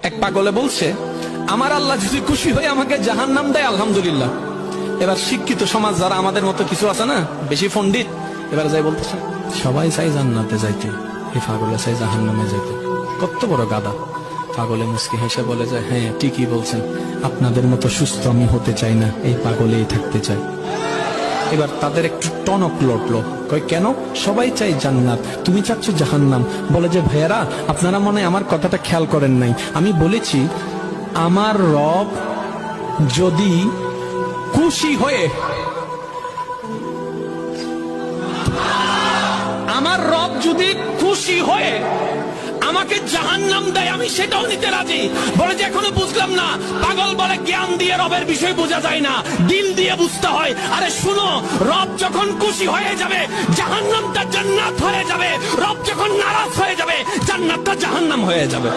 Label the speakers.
Speaker 1: এক পাগলে বলছে, আমার আল্লাহ যদি খুশি হয়ে আমাকে জাহান্নাম দেয় আলহামদুলিল্লাহ। এবার শিক্ষিত সমাজ যারা আমাদের মতো কিছু আছে না, বেশি পণ্ডিত, এবার যাই বলতেছে সবাই চাই জান্নাতে যাইতে, এই পাগলে চাই জাহান্নামে যাইতে। কত বড় গাদা। পাগলে মুস্কি হেসে বলে যায়, হ্যাঁ ঠিকই বলছেন, আপনাদের মতো সুস্থ আমি হতে চাই না, এই পাগলেই থাকতে চাই। এবার তাদের একটু টনক লটলো, কয় কেন? সবাই চাই জান্নাত, তুমি চাচ্ছ জাহান্নাম। বলে যে ভাইয়ারা, আপনারা মনে হয় আমার কথাটা খেয়াল করেন নাই। আমি বলেছি আমার রব যদি খুশি হয়ে, আমার রব যদি খুশি হয়ে আমাকে জাহান্নাম দেয়, আমি সেটাও নিতে রাজি। বলে যে এখনো বুঝলাম না। পাগল বলে জ্ঞান দিয়ে রবের বিষয় বোঝা যায় না, দিল দিয়ে বুঝতে হয়। আরে শুনো, রব যখন খুশি হয়ে যাবে জাহান্নামটা জান্নাত হয়ে যাবে, রব যখন নারাজ হয়ে যাবে জান্নাতটা জাহান্নাম হয়ে যাবে।